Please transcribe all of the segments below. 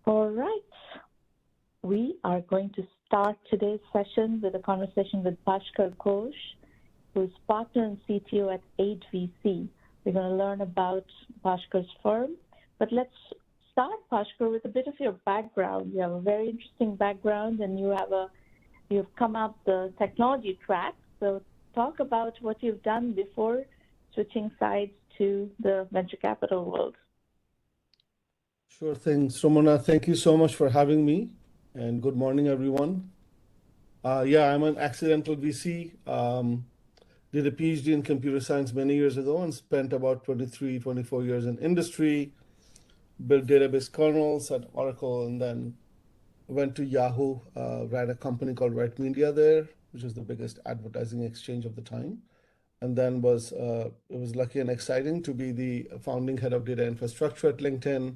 All right. We are going to start today's session with a conversation with Bhaskar Ghosh, who is partner and CTO at 8VC. We're going to learn about Bhaskar's firm, but let's start, Bhaskar, with a bit of your background. You have a very interesting background, and you've come up the technology track. So talk about what you've done before switching sides to the venture capital world. Sure thing. Sumana, thank you so much for having me, and good morning, everyone. I'm an accidental VC. Did a PhD in computer science many years ago and spent about 23, 24 years in industry, built database kernels at Oracle, and then went to Yahoo, ran a company called Right Media there, which is the biggest advertising exchange of the time. And then it was lucky and exciting to be the founding head of data infrastructure at LinkedIn.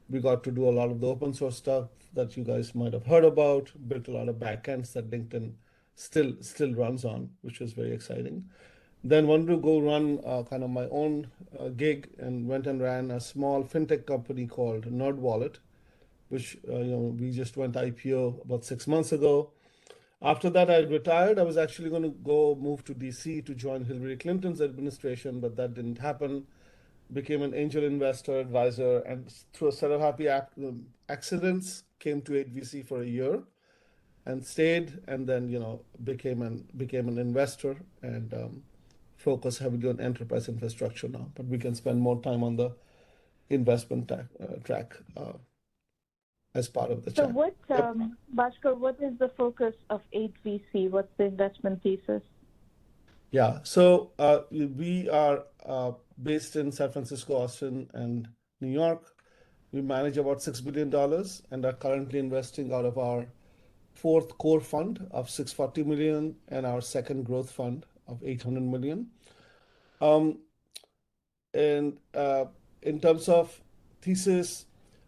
We got to do a lot of the open source stuff that you guys might have heard about, built a lot of backends that LinkedIn still runs on, which was very exciting. Then wanted to go run kind of my own gig and went and ran a small fintech company called NerdWallet, which we just went IPO about 6 months ago. After that, I retired. I was actually going to go move to DC to join Hillary Clinton's administration, but that didn't happen. Became an angel investor, advisor, and through a set of happy accidents, came to 8VC for a year and stayed, and then became an investor and focus heavily on enterprise infrastructure now. But we can spend more time on the investment track as part of the chat. So Bhaskar, what is the focus of 8VC? What's the investment thesis? Yeah, so we are based in San Francisco, Austin, and New York. We manage about $6 billion and are currently investing out of our fourth core fund of $640 million and our second growth fund of $800 million. And in terms of thesis,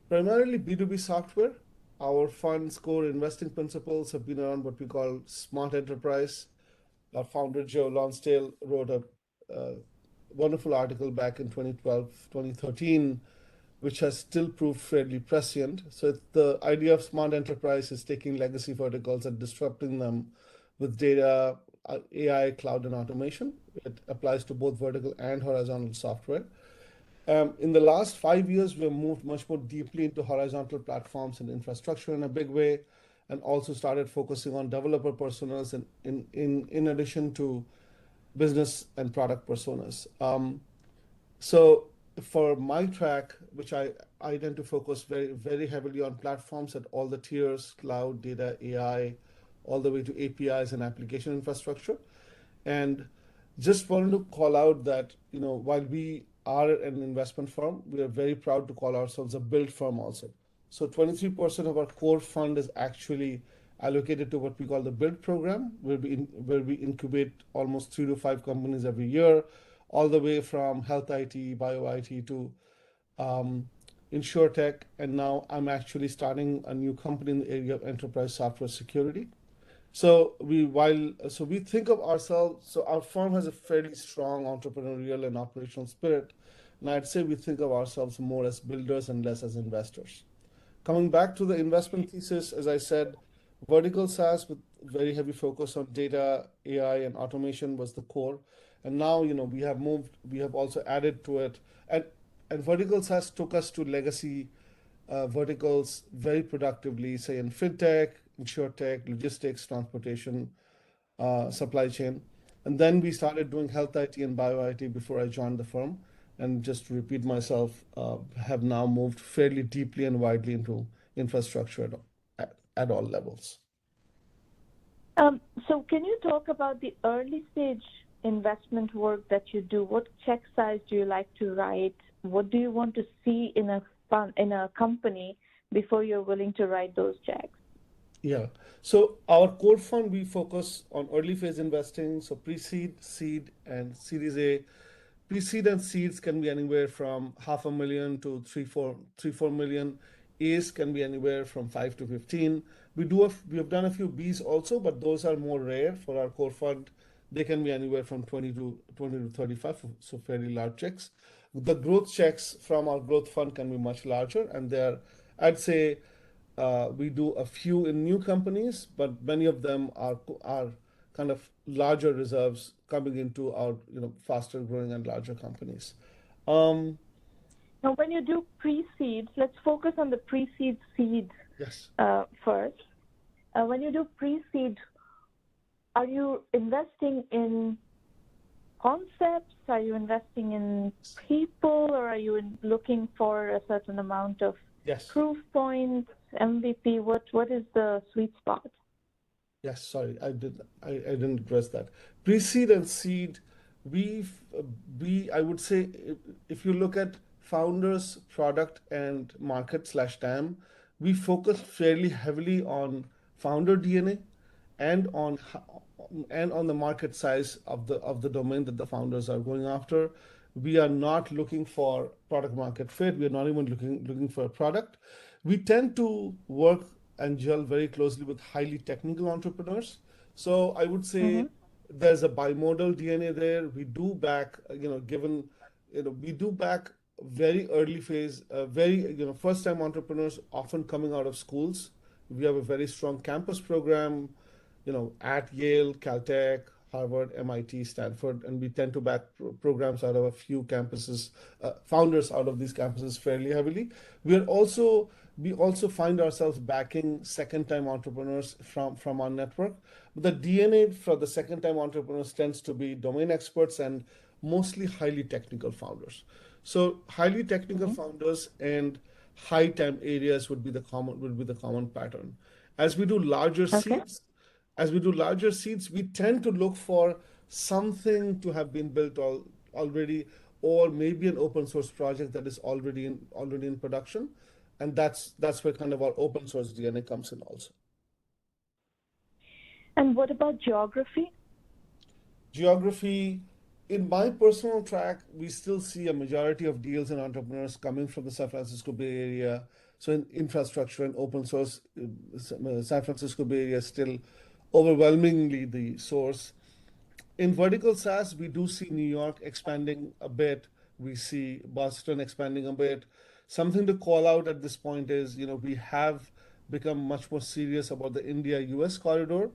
primarily B2B software. Our fund's core investing principles have been around what we call smart enterprise. Our founder, Joe Lonsdale, wrote a wonderful article back in 2012, 2013, which has still proved fairly prescient. So the idea of smart enterprise is taking legacy verticals and disrupting them with data, AI, cloud, and automation. It applies to both vertical and horizontal software. In the last 5 years, we have moved much more deeply into horizontal platforms and infrastructure in a big way, and also started focusing on developer personas in addition to business and product personas. So for my track, which I tend to focus very, very heavily on platforms at all the tiers, cloud, data, AI, all the way to APIs and application infrastructure. And just wanted to call out that, while we are an investment firm, we are very proud to call ourselves a build firm also. So 23% of our core fund is actually allocated to what we call the build program, where we incubate almost 3 to 5 companies every year, all the way from health IT, bio IT to insurtech. And now I'm actually starting a new company in the area of enterprise software security. So we think of ourselves, so our firm has a fairly strong entrepreneurial and operational spirit. And I'd say we think of ourselves more as builders and less as investors. Coming back to the investment thesis, as I said, vertical SaaS with very heavy focus on data, AI, and automation was the core. And now, we have also added to it. And vertical SaaS took us to legacy verticals very productively, say in fintech, insurtech, logistics, transportation, supply chain. And then we started doing health IT and bio IT before I joined the firm. And just to repeat myself, have now moved fairly deeply and widely into infrastructure at all levels. So can you talk about the early stage investment work that you do? What check size do you like to write? What do you want to see in a company before you're willing to write those checks? Yeah. So our core fund, we focus on early phase investing, so pre-seed, seed, and Series A. Pre-seed and seeds can be anywhere from $500,000 to $3-4 million. A's can be anywhere from 5 to 15. We have done a few B's also, but those are more rare for our core fund. They can be anywhere from 20 to 35, so fairly large checks. The growth checks from our growth fund can be much larger, and they're, I'd say, We do a few in new companies, but many of them are kind of larger reserves coming into our faster growing and larger companies. Um, Now, when you do pre-seeds, let's focus on the pre-seed seed yes. first. When you do pre-seed, are you investing in concepts? Are you investing in people, or are you looking for a certain amount of Yes. proof points, MVP? What is the sweet spot? Yes, sorry, I didn't address that. Pre-seed and seed, I would say if you look at founders, product and market slash TAM, we focus fairly heavily on founder DNA and on the market size of the domain that the founders are going after. We are not looking for product market fit. We are not even looking for a product. We tend to work and gel very closely with highly technical entrepreneurs. So I would Mm-hmm. say there's a bimodal DNA there. We do back, we do back very early phase, very, first time entrepreneurs often coming out of schools. We have a very strong campus program, at Yale, Caltech, Harvard, MIT, Stanford, and we tend to back programs out of a few campuses, founders out of these campuses fairly heavily. We also find ourselves backing second-time entrepreneurs from our network. But the DNA for the second-time entrepreneurs tends to be domain experts and mostly highly technical founders. So highly technical Mm-hmm. founders and high time areas would be the common pattern. As we do larger Okay. seeds, we tend to look for something to have been built already, or maybe an open source project that is already in production, and that's where kind of our open source DNA comes in also. And what about geography? Geography, in my personal track, we still see a majority of deals and entrepreneurs coming from the San Francisco Bay Area. So in infrastructure and open source, San Francisco Bay Area is still overwhelmingly the source. In vertical SaaS, we do see New York expanding a bit. We see Boston expanding a bit. Something to call out at this point is, we have become much more serious about the India-US corridor.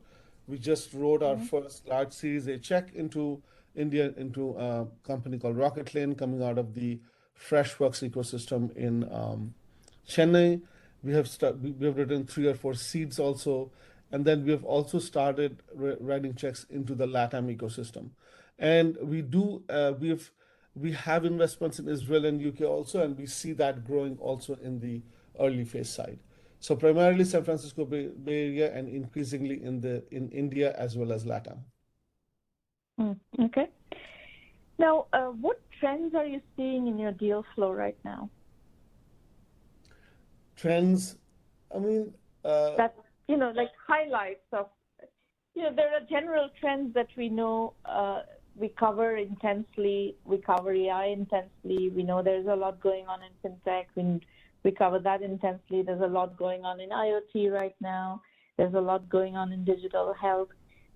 We just wrote our Mm-hmm. first large Series A check into India, into a company called Rocket Lane, coming out of the Freshworks ecosystem in Chennai. We have written 3 or 4 seeds also, and then we have also started writing checks into the LATAM ecosystem. And we have investments in Israel and UK also, and we see that growing also in the early phase side. So primarily San Francisco Bay Area and increasingly in India as well as LATAM. Okay. Now, what trends are you seeing in your deal flow right now? Trends, I mean, That, like highlights of, there are general trends that we know we cover intensely. We cover AI intensely. We know there's a lot going on in fintech. We cover that intensely. There's a lot going on in IoT right now. There's a lot going on in digital health.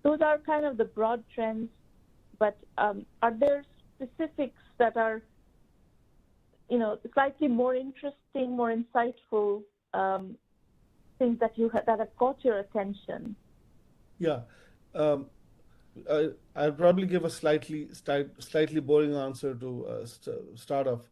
Those are kind of the broad trends. But are there specifics that are, slightly more interesting, more insightful things that that have caught your attention? yeah. Um, I'll probably give a slightly boring answer to start off.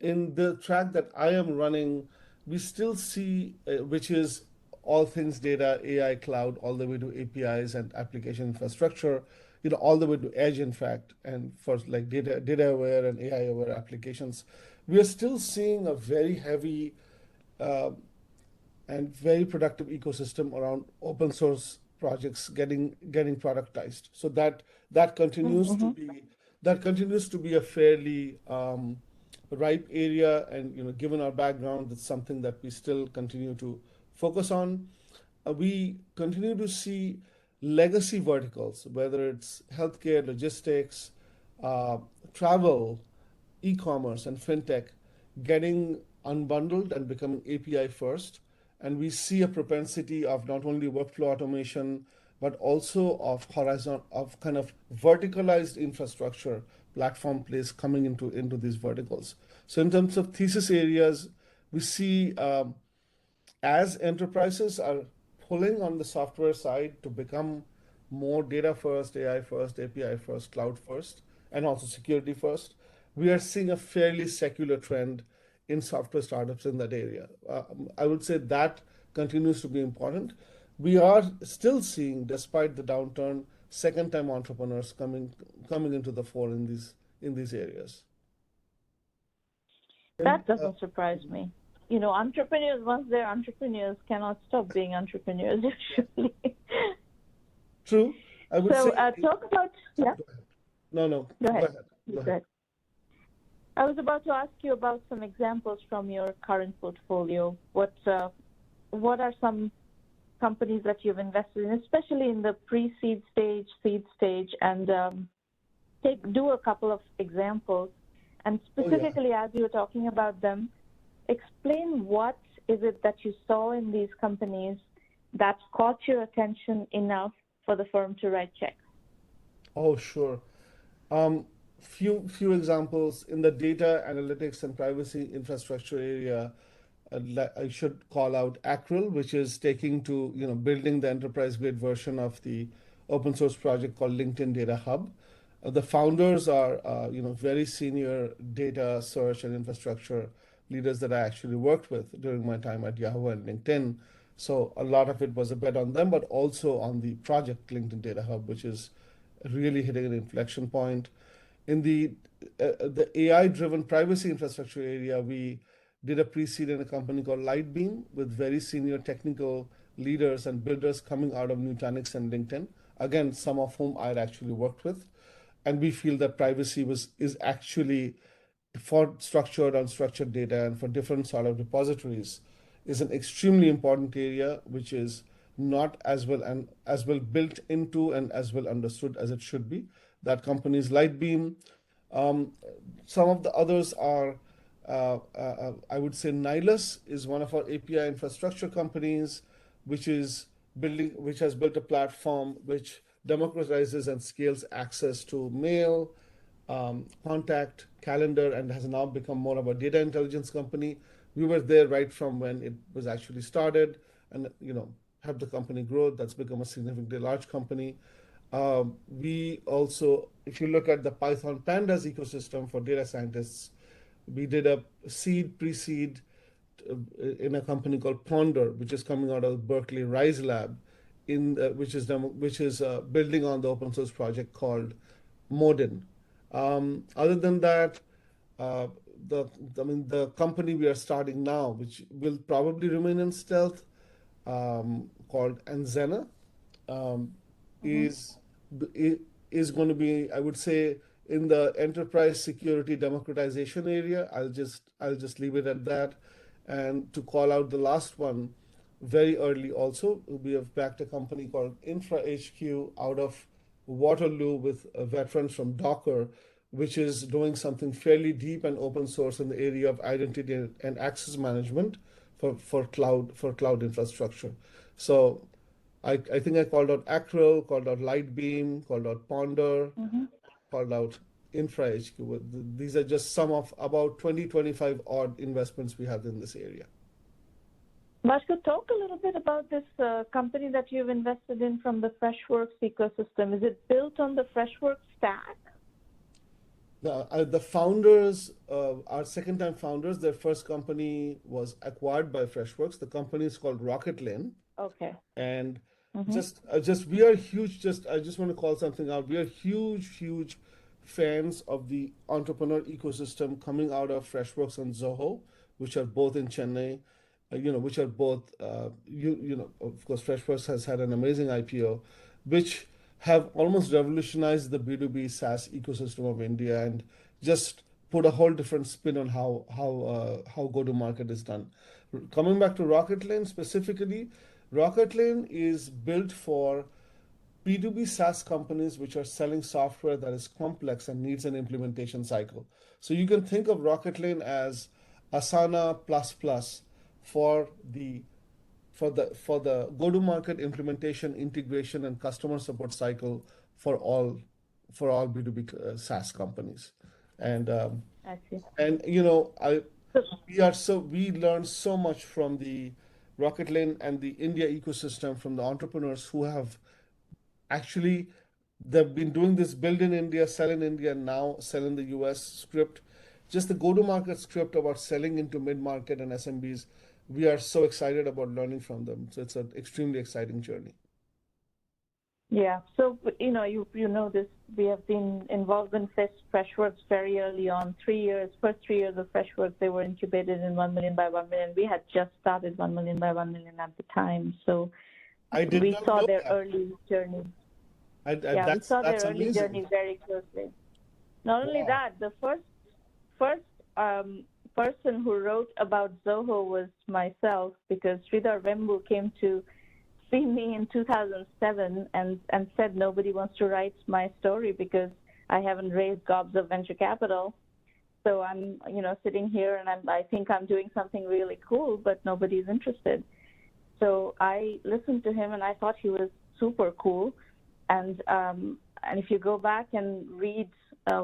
In the track that I am running, we still see, which is all things data, AI, cloud, all the way to APIs and application infrastructure, all the way to edge, in fact, and for like data aware and AI aware applications. We are still seeing a very heavy uh, and very productive ecosystem around open source projects getting productized. So that continues to Mm-hmm. be a fairly ripe area, and given our background, it's something that we still continue to focus on. We continue to see legacy verticals, whether it's healthcare, logistics, uh, travel, e-commerce and fintech, getting unbundled and becoming API first. And we see a propensity of not only workflow automation, but also of kind of verticalized infrastructure platform plays coming into these verticals. So in terms of thesis areas, we see as enterprises are pulling on the software side to become more data first, AI first, API first, cloud first, and also security first, we are seeing a fairly secular trend in software startups in that area. I would say that continues to be important. We are still seeing, despite the downturn, second-time entrepreneurs coming into the fore in these areas. And That doesn't surprise me. You know, entrepreneurs, once they're entrepreneurs, cannot stop being entrepreneurs usually. true, I would So say. talk about, yeah, No, go go ahead. ahead. Go Go ahead. ahead. I was about to ask you about some examples from your current portfolio. What are some companies that you've invested in, especially in the pre-seed stage, seed stage, and do a couple of examples. And Oh, yeah. specifically, as you were talking about them, explain what is it that you saw in these companies that caught your attention enough for the firm to write checks. Oh, sure. Um, few examples in the data analytics and privacy infrastructure area. I should call out Acrel, which is taking to, building the enterprise grade version of the open source project called LinkedIn Data Hub. The founders are, very senior data search and infrastructure leaders that I actually worked with during my time at Yahoo and LinkedIn. So a lot of it was a bet on them, but also on the project LinkedIn Data Hub, which is really hitting an inflection point. In the AI-driven privacy infrastructure area, we did a pre-seed in a company called Lightbeam with very senior technical leaders and builders coming out of Nutanix and LinkedIn. Again, some of whom I'd actually worked with, and we feel that privacy is actually for structured, unstructured data and for different sort of repositories is an extremely important area, which is not as well built into and as well understood as it should be. That company is Lightbeam. Um, some of the others are, I would say, Nihilus is one of our API infrastructure companies, which has built a platform which democratizes and scales access to mail, contact, calendar, and has now become more of a data intelligence company. We were there right from when it was actually started, and helped the company grow. That's become a significantly large company. We also, if you look at the Python Pandas ecosystem for data scientists, we did a pre-seed in a company called Ponder, which is coming out of Berkeley Rise Lab, which is building on the open source project called Modin. Other than that, uh, the company we are starting now, which will probably remain in stealth, called Anzena, um, Mm-hmm. is is going to be, I would say, in the enterprise security democratization area. I'll just leave it at that. And to call out the last one, very early also, we have backed a company called Infra HQ out of Waterloo with veterans from Docker, which is doing something fairly deep and open source in the area of identity and access management for cloud infrastructure. So I think I called out Acrel, called out Lightbeam, called out Ponder, Mm-hmm. called out Infra HQ. These are just some of about 20-25 odd investments we have in this area. Bhaskar, talk a little bit about this company that you've invested in from the Freshworks ecosystem. Is it built on the Freshworks stack? The founders, our second-time founders, their first company was acquired by Freshworks. The company is called Rocket Lane. Okay. And Mm-hmm. we are huge. I just want to call something out. We are huge fans of the entrepreneur ecosystem coming out of Freshworks and Zoho, which are both in Chennai. Which are both, of course, Freshworks has had an amazing IPO, which have almost revolutionized the B2B SaaS ecosystem of India and just put a whole different spin on how go to market is done. Coming back to Rocket Lane specifically, Rocket Lane is built for B2B SaaS companies which are selling software that is complex and needs an implementation cycle. So you can think of Rocket Lane as Asana plus plus for the for the go-to-market implementation, integration, and customer support cycle for all B2B SaaS companies. And I see. and you know, I So, we learn so much from the Rocket Lane and the India ecosystem from the entrepreneurs who have actually they've been doing this build in India, sell in India, and now sell in the US script. Just the go-to-market script about selling into mid-market and SMBs. We are so excited about learning from them. So it's an extremely exciting journey. Yeah. So, you know this, we have been involved in Freshworks very early on. First 3 years of Freshworks, they were incubated in 1 million by 1 million. We had just started 1 million by 1 million at the time. So I did we not saw know their that. early journey. I, Yeah, we saw their that's early amazing. journey very closely. Not only Wow. that, the first person who wrote about Zoho was myself, because Sridhar Vembu came to see me in 2007 and said nobody wants to write my story because I haven't raised gobs of venture capital. So I'm, sitting here and I think I'm doing something really cool, but nobody's interested. So I listened to him and I thought he was super cool. And if you go back and read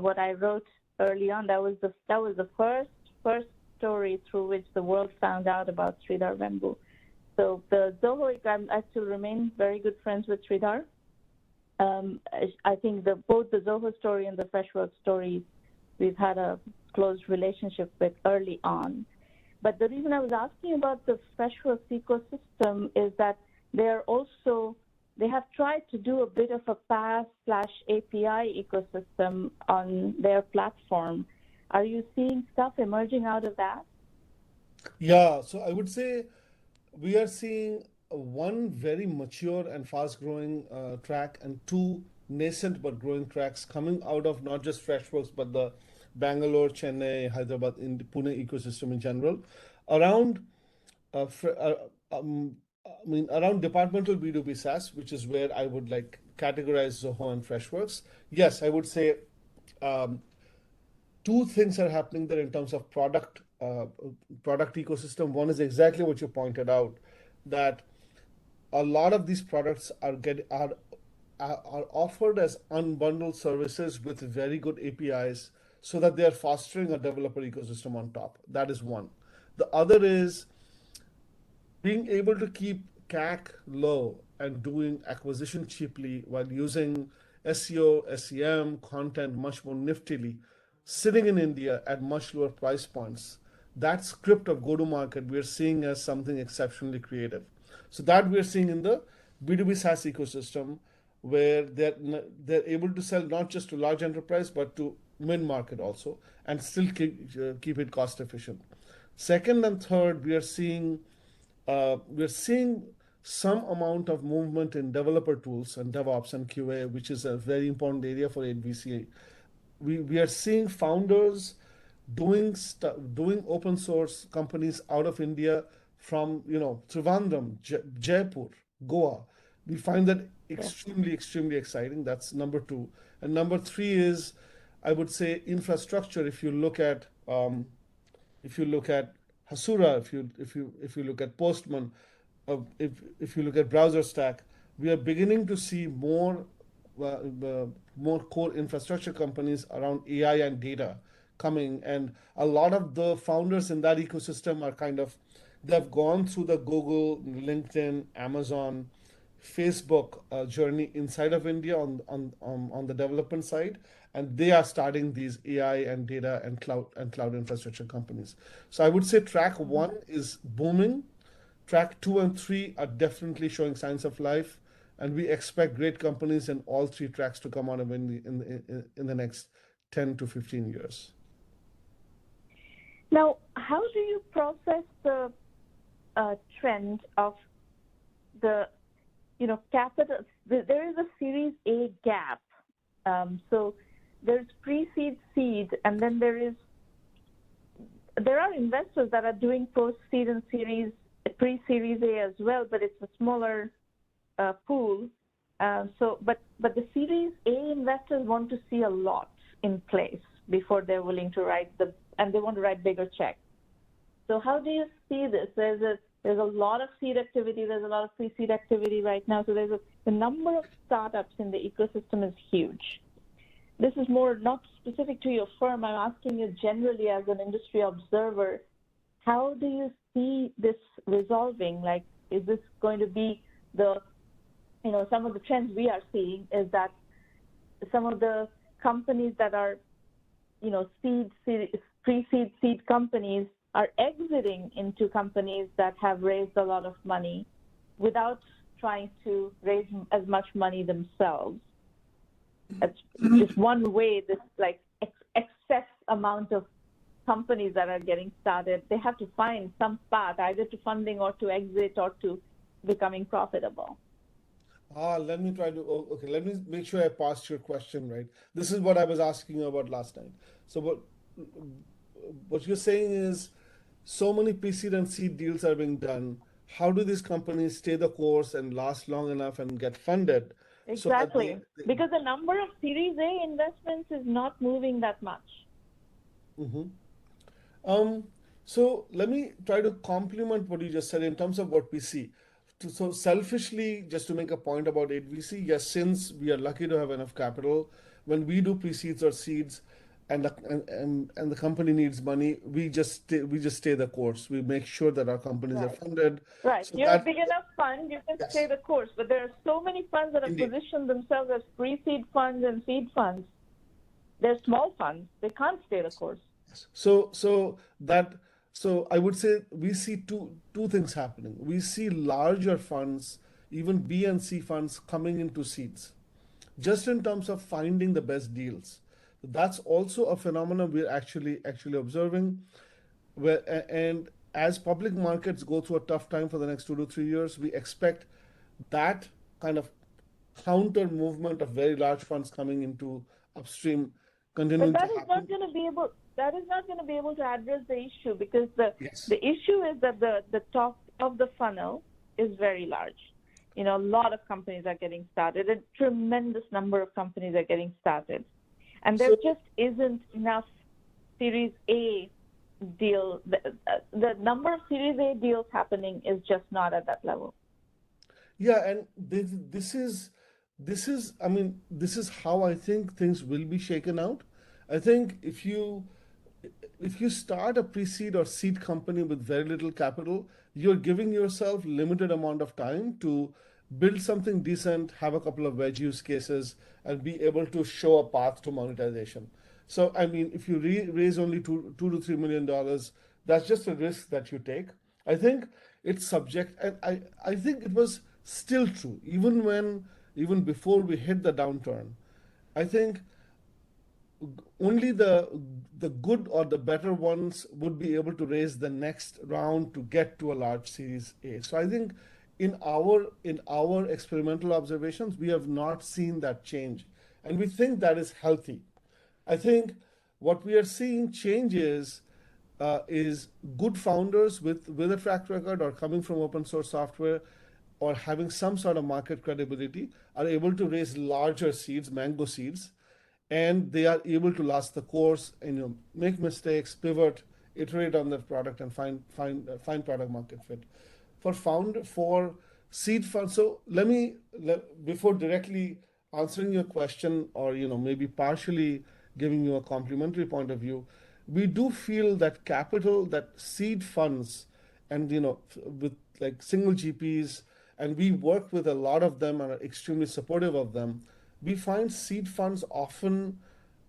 what I wrote early on, that was the first story through which the world found out about Sridhar Vembu. So the Zoho, I still remain very good friends with Sridhar. I think both the Zoho story and the Freshworks story, we've had a close relationship with early on. But the reason I was asking about the Freshworks ecosystem is that they have tried to do a bit of a PaaS/API ecosystem on their platform. Are you seeing stuff emerging out of that? Yeah, so I would say we are seeing one very mature and fast growing track and two nascent but growing tracks coming out of not just Freshworks but the Bangalore, Chennai, Hyderabad, in the Pune ecosystem in general around around departmental B2B SaaS, which is where I would like categorize Zoho and Freshworks. Yes, I would say um, two things are happening there in terms of product ecosystem. One is exactly what you pointed out, that a lot of these products are offered as unbundled services with very good APIs, so that they are fostering a developer ecosystem on top. That is one. The other is being able to keep CAC low and doing acquisition cheaply while using SEO, SEM, content much more niftily, sitting in India at much lower price points. That script of go to market we're seeing as something exceptionally creative. So that we're seeing in the B2B SaaS ecosystem, where they're able to sell not just to large enterprise but to mid market also, and still keep it cost efficient. Second and third, we're seeing some amount of movement in developer tools and DevOps and QA, which is a very important area for 8VC. We are seeing founders doing open source companies out of India from Trivandrum, Jaipur, Goa. We find that Yeah. extremely exciting. That's number two, and number three is, I would say, infrastructure. If you look at Hasura, if you look at Postman, if you look at browser stack, we are beginning to see more core infrastructure companies around AI and data coming, and a lot of the founders in that ecosystem are they've gone through the Google, LinkedIn, Amazon, Facebook journey inside of India on the development side, and they are starting these AI and data and cloud infrastructure companies. So I would say track one is booming. Track two and three are definitely showing signs of life, and we expect great companies in all three tracks to come out of in the next 10 to 15 years. Now, how do you process the trend of the capital? There is a Series A gap. So there's pre-seed, seed, and then there are investors that are doing post-seed and pre-Series A as well, but it's a smaller pool. But the Series A investors want to see a lot in place before they're willing to and they want to write bigger checks. So how do you see this? There's a lot of seed activity. There's a lot of pre-seed activity right now. So the number of startups in the ecosystem is huge. This is more not specific to your firm. I'm asking you generally as an industry observer. how do you see this resolving? Like, is this going to be some of the trends we are seeing is that some of the companies that are, pre-seed seed companies are exiting into companies that have raised a lot of money without trying to raise as much money themselves. That's just one way this excess amount of companies that are getting started, they have to find some path either to funding or to exit or to becoming profitable. Let me try to, okay, let me make sure I passed your question right. This is what I was asking you about last night. So what you're saying is so many pre-seed and seed deals are being done. How do these companies stay the course and last long enough and get funded so that Exactly. Because the number of Series A investments is not moving that much. Mhm. So let me try to complement what you just said in terms of what we see. So selfishly, just to make a point about 8VC, yes, since we are lucky to have enough capital, when we do pre-seeds or seeds, and the company needs money, we just stay the course. We make sure that our companies are Right. funded. Right. So You're a big enough fund, you can stay yes, the course. But there are so many funds that have indeed. positioned themselves as pre-seed funds and seed funds. They're small funds. They can't stay the course. So so that so I would say we see two things happening. We see larger funds, even B and C funds coming into seeds, just in terms of finding the best deals. That's also a phenomenon we're actually observing. And as public markets go through a tough time for the next 2 to 3 years, we expect that kind of counter movement of very large funds coming into upstream But continuing to that is not happen. going to be able to address the issue, because Yes. the issue is that the top of the funnel is very large. A lot of companies are getting started. A tremendous number of companies are getting started. And there So just isn't enough Series A deal. The number of Series A deals happening is just not at that level. yeah, and this is I mean this is how I think things will be shaken out. I think if you start a pre-seed or seed company with very little capital, you're giving yourself limited amount of time to build something decent, have a couple of wedge use cases, and be able to show a path to monetization. So, I mean, if you raise only $2 to $3 million, that's just a risk that you take. I think it's subject, and I think it was still true even before we hit the downturn. I think only the good or the better ones would be able to raise the next round to get to a large series A. So I think in our experimental observations, we have not seen that change, and we think that is healthy. I think what we are seeing changes is good founders with a track record or coming from open source software or having some sort of market credibility are able to raise larger seeds, mango seeds, and they are able to last the course and make mistakes, pivot, iterate on their product, and find product market fit. For seed fund, so before directly answering your question or maybe partially giving you a complimentary point of view, we do feel that capital that seed funds and with like single GPs, and we work with a lot of them and are extremely supportive of them. We find seed funds often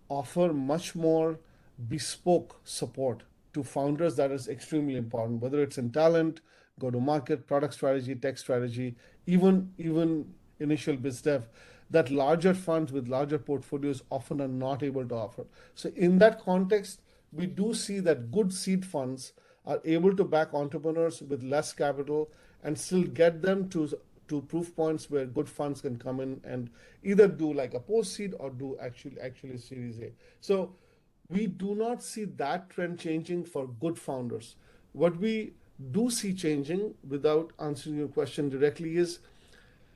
offer much more bespoke support to founders that is extremely important, whether it's in talent, go to market, product strategy, tech strategy, even initial biz dev, that larger funds with larger portfolios often are not able to offer. So in that context, we do see that good seed funds are able to back entrepreneurs with less capital and still get them to proof points where good funds can come in and either do like a post seed or do actually series A. So we do not see that trend changing for good founders. What we do see changing, without answering your question directly, is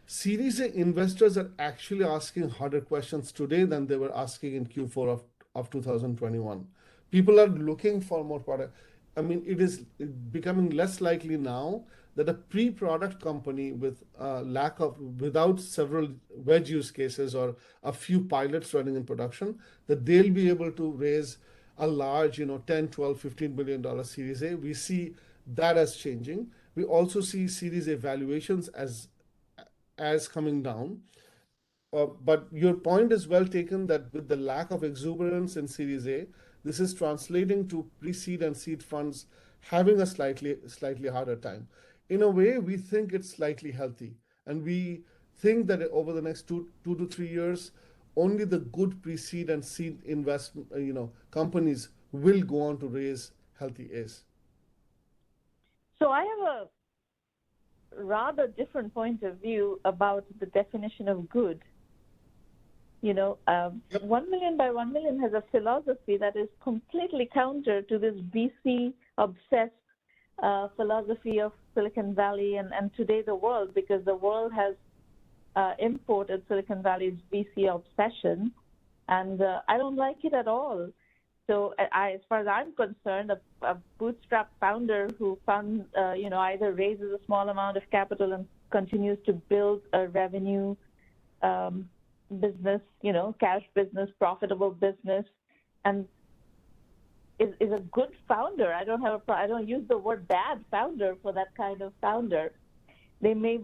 Series A investors are actually asking harder questions today than they were asking in Q4 of 2021. People are looking for more product. I mean, it is becoming less likely now that a pre-product company without several wedge use cases or a few pilots running in production, that they'll be able to raise a large, 10, 12, $15 billion Series A. We see that as changing. We also see Series A valuations as coming down. But your point is well taken that with the lack of exuberance in Series A, this is translating to pre-seed and seed funds having a slightly harder time. In a way, we think it's slightly healthy, and we think that over the next two to 3 years, only the good pre-seed and seed investment, companies will go on to raise healthy A's. So I have a rather different point of view about the definition of good. Yep. 1Mby1M has a philosophy that is completely counter to this VC-obsessed philosophy of Silicon Valley and today the world, because the world has imported Silicon Valley's VC obsession, and I don't like it at all. So as far as I'm concerned, a bootstrap founder who either raises a small amount of capital and continues to build a revenue business, cash business, profitable business, and is a good founder. I don't use the word bad founder for that kind of founder. They may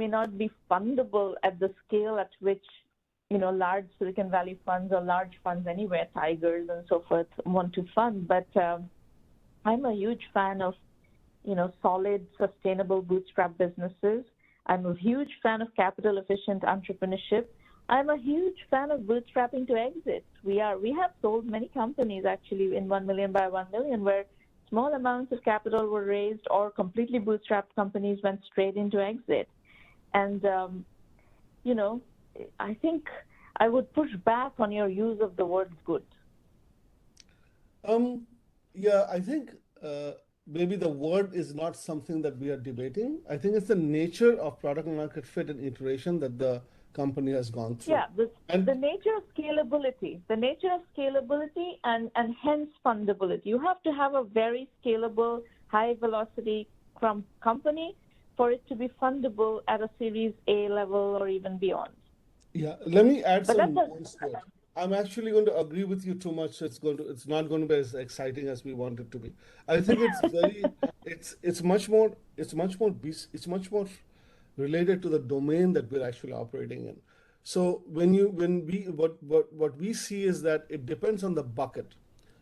not be fundable at the scale at which large Silicon Valley funds or large funds anywhere, Tigers and so forth, want to fund. But I'm a huge fan of solid, sustainable bootstrap businesses. I'm a huge fan of capital efficient entrepreneurship. I'm a huge fan of bootstrapping to exit. We have sold many companies actually in 1Mby1M where small amounts of capital were raised or completely bootstrapped companies went straight into exit. And I think I would push back on your use of the word good. Yeah, I think maybe the word is not something that we are debating. I think it's the nature of product market fit and iteration that the company has gone through. Yeah, the nature of scalability, and hence fundability. You have to have a very scalable, high velocity company for it to be fundable at a Series A level or even beyond. Yeah, let me add some nuance to it. I'm actually going to agree with you too much. It's not going to be as exciting as we want it to be. I think it's much more related to the domain that we're actually operating in. So what we see is that it depends on the bucket.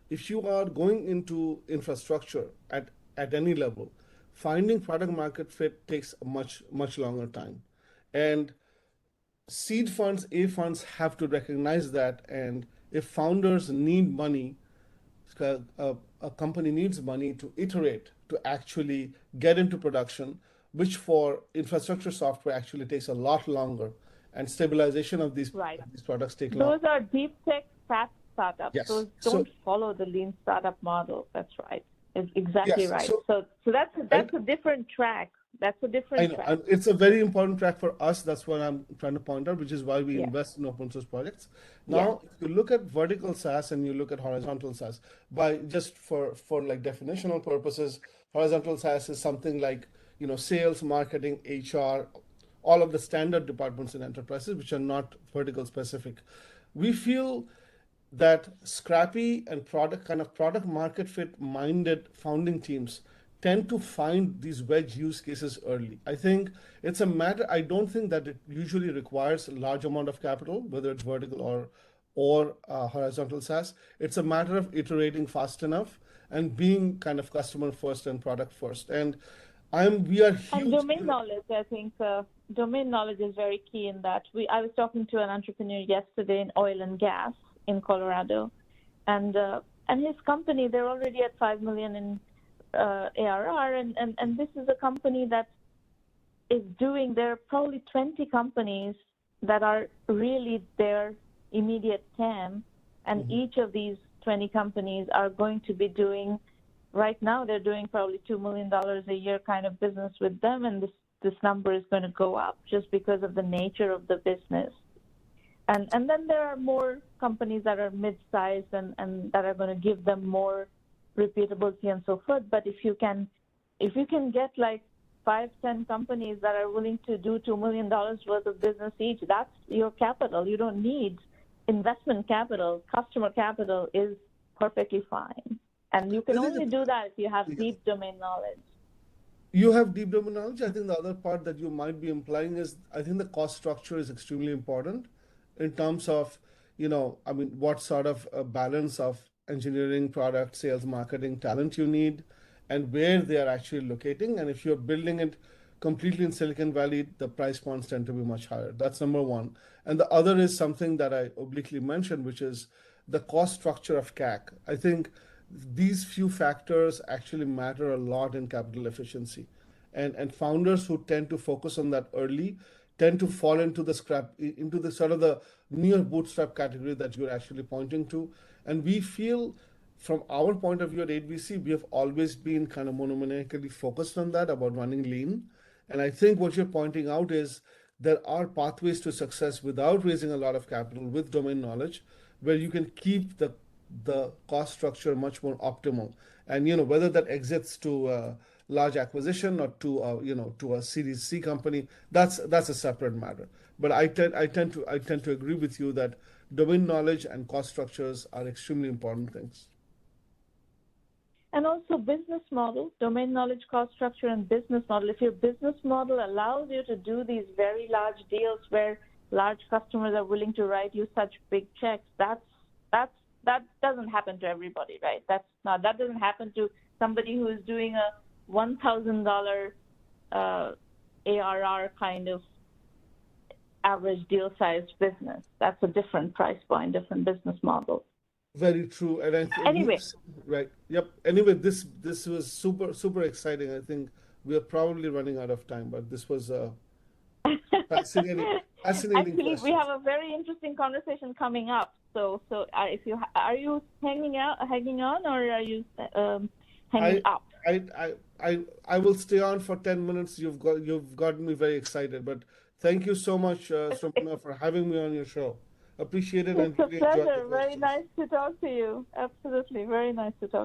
If you are going into infrastructure at any level, finding product market fit takes a much longer time, and seed funds, A funds have to recognize that. And if founders need money, a company needs money to iterate, to actually get into production, which for infrastructure software actually takes a lot longer, and stabilization of these products take longer. Those are deep tech, fast startups. Yes. Those don't follow the lean startup model. That's right. It's exactly yes. right. So that's a different track. That's a different track. And it's a very important track for us. That's what I'm trying to point out, which is why we invest in open source projects. Now, if you look at vertical SaaS and you look at horizontal SaaS, for like definitional purposes, horizontal SaaS is something like sales, marketing, HR, all of the standard departments in enterprises, which are not vertical specific. We feel that scrappy and product market fit minded founding teams tend to find these wedge use cases early. I think it's a matter, I don't think that it usually requires a large amount of capital, whether it's vertical or horizontal SaaS. It's a matter of iterating fast enough and being kind of customer first and product first. And we are huge. And domain knowledge, I think domain knowledge is very key in that. I was talking to an entrepreneur yesterday in oil and gas in Colorado, and his company, they're already at 5 million in ARR, and this is a company that is doing, there are probably 20 companies that are really their immediate TAM, and each of these 20 companies are going to be doing, right now they're doing probably $2 million a year kind of business with them, and this number is going to go up just because of the nature of the business. And then there are more companies that are mid-sized and that are going to give them more repeatability and so forth. But if you can get like 5-10 companies that are willing to do $2 million worth of business each, that's your capital. You don't need investment capital. Customer capital is perfectly fine. And you can I think only do that if you have yeah. deep domain knowledge. You have deep domain knowledge. I think the other part that you might be implying is I think the cost structure is extremely important in terms of, I mean, what sort of a balance of engineering, product, sales, marketing, talent you need, and where they are actually locating. And if you're building it completely in Silicon Valley, the price points tend to be much higher. That's number one. And the other is something that I obliquely mentioned, which is the cost structure of CAC. I think these few factors actually matter a lot in capital efficiency. And founders who tend to focus on that early tend to fall into the into the sort of the near bootstrap category that you're actually pointing to. And we feel from our point of view at 8VC, we have always been kind of monomaniacally focused on that about running lean. And I think what you're pointing out is there are pathways to success without raising a lot of capital with domain knowledge, where you can keep the cost structure much more optimal. And whether that exits to a large acquisition or to a Series C company, that's a separate matter. But I tend to agree with you that domain knowledge and cost structures are extremely important things. And also business model, domain knowledge, cost structure, and business model. If your business model allows you to do these very large deals where large customers are willing to write you such big checks, that doesn't happen to everybody, right? That doesn't happen to somebody who is doing a $1,000 ARR kind of average deal sized business. That's a different price point, different business model. Very true. And Anyway, right. Yep. Anyway, this was super exciting. I think we are probably running out of time, but this was a fascinating actually, we question. have a very interesting conversation coming up. So if you are you hanging on, or are you hanging I up? I will stay on for 10 minutes. You've gotten me very excited. But thank you so much, Sramana, for having me on your show. Appreciate it and It's a really enjoyed the pleasure. Very questions. nice to talk to you. Absolutely, very nice to talk